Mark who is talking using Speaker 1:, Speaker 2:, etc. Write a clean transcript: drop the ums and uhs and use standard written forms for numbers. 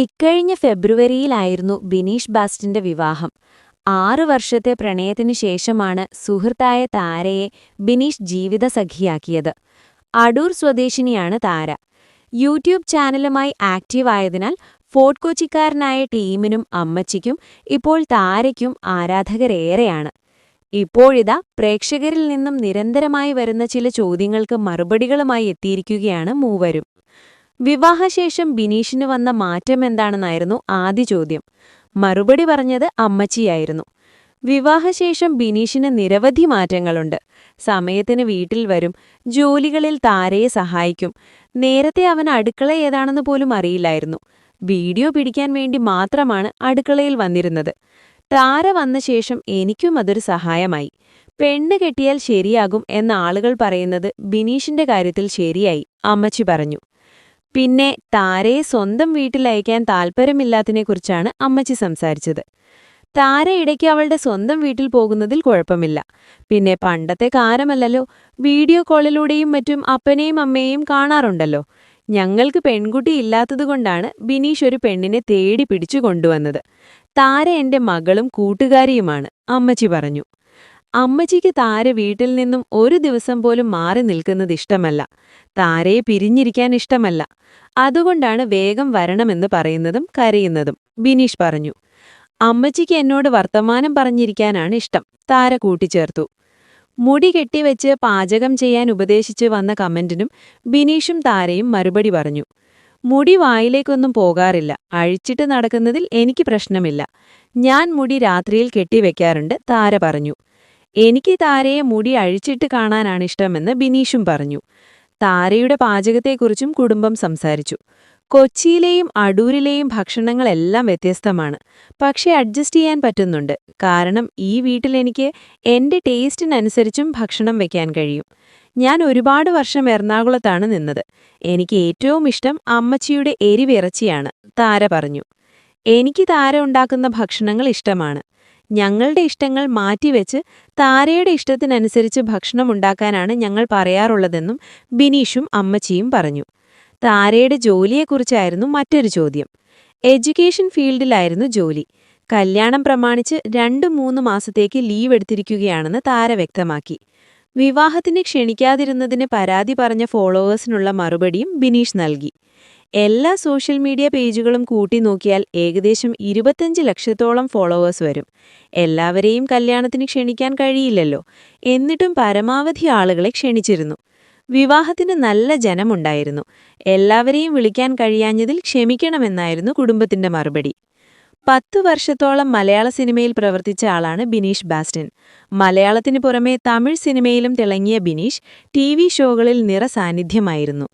Speaker 1: ഇക്കഴിഞ്ഞ ഫെബ്രുവരിയിലായിരുന്നു ബിനീഷ് ബാസ്റ്റിന്റെ വിവാഹം. 6 വർഷത്തെ പ്രണയത്തിനു ശേഷമാണ് സുഹൃത്തായ താരയെ ബിനീഷ് ജീവിതസഖിയാക്കിയത്. അടൂർ സ്വദേശിനിയാണ് താര. യൂട്യൂബ് ചാനലുമായി ആക്റ്റീവായതിനാൽ ഫോർട്ട് കൊച്ചിക്കാരനായ ടീമിനും അമ്മച്ചിക്കും ഇപ്പോൾ താരയ്ക്കും ആരാധകരേറെയാണ്. ഇപ്പോഴിതാ പ്രേക്ഷകരിൽ നിന്നും നിരന്തരമായി വരുന്ന ചില ചോദ്യങ്ങൾക്ക് മറുപടികളുമായി എത്തിയിരിക്കുകയാണ് മൂവരും. വിവാഹശേഷം ബിനീഷിന് വന്ന മാറ്റമെന്താണെന്നായിരുന്നു ആദ്യ ചോദ്യം. മറുപടി പറഞ്ഞത് അമ്മച്ചിയായിരുന്നു. വിവാഹശേഷം ബിനീഷിന് നിരവധി മാറ്റങ്ങളുണ്ട്. സമയത്തിന് വീട്ടിൽ വരും, ജോലികളിൽ താരയെ സഹായിക്കും. നേരത്തെ അവൻ അടുക്കള ഏതാണെന്ന് പോലും അറിയില്ലായിരുന്നു. വീഡിയോ പിടിക്കാൻ വേണ്ടി മാത്രമാണ് അടുക്കളയിൽ വന്നിരുന്നത്. താര വന്ന ശേഷം എനിക്കും അതൊരു സഹായമായി. പെണ്ണ് കെട്ടിയാൽ ശരിയാകും എന്ന ആളുകൾ പറയുന്നത് ബിനീഷിന്റെ കാര്യത്തിൽ ശരിയായി, അമ്മച്ചി പറഞ്ഞു. പിന്നെ താരയെ സ്വന്തം വീട്ടിലയക്കാൻ താൽപ്പര്യമില്ലാത്തതിനെക്കുറിച്ചാണ് അമ്മച്ചി സംസാരിച്ചത്. താര ഇടയ്ക്ക് അവളുടെ സ്വന്തം വീട്ടിൽ പോകുന്നതിൽ കുഴപ്പമില്ല. പിന്നെ പണ്ടത്തെ കാലമല്ലല്ലോ, വീഡിയോ കോളിലൂടെയും മറ്റും അപ്പനെയും അമ്മയെയും കാണാറുണ്ടല്ലോ. ഞങ്ങൾക്ക് പെൺകുട്ടി ഇല്ലാത്തതുകൊണ്ടാണ് ബിനീഷ് ഒരു പെണ്ണിനെ തേടി പിടിച്ചു കൊണ്ടുവന്നത്. താര എന്റെ മകളും കൂട്ടുകാരിയുമാണ്, അമ്മച്ചി പറഞ്ഞു. അമ്മച്ചിക്ക് താര വീട്ടിൽ നിന്നും ഒരു ദിവസം പോലും മാറി നിൽക്കുന്നത് ഇഷ്ടമല്ല. താരയെ പിരിഞ്ഞിരിക്കാൻ ഇഷ്ടമല്ല. അതുകൊണ്ടാണ് വേഗം വരണമെന്ന് പറയുന്നതും കരയുന്നതും, ബിനീഷ് പറഞ്ഞു. അമ്മച്ചിക്ക് എന്നോട് വർത്തമാനം പറഞ്ഞിരിക്കാനാണ് ഇഷ്ടം, താര കൂട്ടിച്ചേർത്തു. മുടി കെട്ടിവെച്ച് പാചകം ചെയ്യാൻ ഉപദേശിച്ച് വന്ന കമന്റിനും ബിനീഷും താരയും മറുപടി പറഞ്ഞു. മുടി വായിലേക്കൊന്നും പോകാറില്ല, അഴിച്ചിട്ട് നടക്കുന്നതിൽ എനിക്ക് പ്രശ്നമില്ല. ഞാൻ മുടി രാത്രിയിൽ കെട്ടിവെക്കാറുണ്ട്, താര പറഞ്ഞു. എനിക്ക് താരയെ മുടി അഴിച്ചിട്ട് കാണാനാണിഷ്ടമെന്ന് ബിനീഷും പറഞ്ഞു. താരയുടെ പാചകത്തെക്കുറിച്ചും കുടുംബം സംസാരിച്ചു. കൊച്ചിയിലെയും അടൂരിലെയും ഭക്ഷണങ്ങളെല്ലാം വ്യത്യസ്തമാണ്. പക്ഷേ അഡ്ജസ്റ്റ് ചെയ്യാൻ പറ്റുന്നുണ്ട്. കാരണം ഈ വീട്ടിൽ എനിക്ക് എന്റെ ടേസ്റ്റിനനുസരിച്ചും ഭക്ഷണം വെക്കാൻ കഴിയും. ഞാൻ ഒരുപാട് വർഷം എറണാകുളത്താണ് നിന്നത്. എനിക്ക് ഏറ്റവും ഇഷ്ടം അമ്മച്ചിയുടെ എരിവിറച്ചിയാണ്, താര പറഞ്ഞു. എനിക്ക് താര ഉണ്ടാക്കുന്ന ഭക്ഷണങ്ങൾ ഇഷ്ടമാണ്. ഞങ്ങളുടെ ഇഷ്ടങ്ങൾ മാറ്റിവെച്ച് താരയുടെ ഇഷ്ടത്തിനനുസരിച്ച് ഭക്ഷണമുണ്ടാക്കാനാണ് ഞങ്ങൾ പറയാറുള്ളതെന്നും ബിനീഷും അമ്മച്ചിയും പറഞ്ഞു. താരയുടെ ജോലിയെക്കുറിച്ചായിരുന്നു മറ്റൊരു ചോദ്യം. എഡ്യൂക്കേഷൻ ഫീൽഡിലായിരുന്നു ജോലി. കല്യാണം പ്രമാണിച്ച് 2-3 മാസത്തേക്ക് ലീവ് എടുത്തിരിക്കുകയാണെന്ന് താര വ്യക്തമാക്കി. വിവാഹത്തിന് ക്ഷണിക്കാതിരുന്നതിന് പരാതി പറഞ്ഞ ഫോളോവേഴ്സിനുള്ള മറുപടിയും ബിനീഷ് നൽകി. എല്ലാ സോഷ്യൽ മീഡിയ പേജുകളും കൂട്ടി നോക്കിയാൽ ഏകദേശം 25 ലക്ഷത്തോളം ഫോളോവേഴ്സ് വരും. എല്ലാവരെയും കല്യാണത്തിന് ക്ഷണിക്കാൻ കഴിയില്ലല്ലോ. എന്നിട്ടും പരമാവധി ആളുകളെ ക്ഷണിച്ചിരുന്നു. വിവാഹത്തിന് നല്ല ജനമുണ്ടായിരുന്നു. എല്ലാവരെയും വിളിക്കാൻ കഴിയാഞ്ഞതിൽ ക്ഷമിക്കണമെന്നായിരുന്നു കുടുംബത്തിന്റെ മറുപടി. 10 വർഷത്തോളം മലയാള സിനിമയിൽ പ്രവർത്തിച്ച ആളാണ് ബിനീഷ് ബാസ്റ്റിൻ. മലയാളത്തിന് പുറമെ തമിഴ് സിനിമയിലും തിളങ്ങിയ ബിനീഷ് TV ഷോകളിൽ നിറസാന്നിധ്യമായിരുന്നു.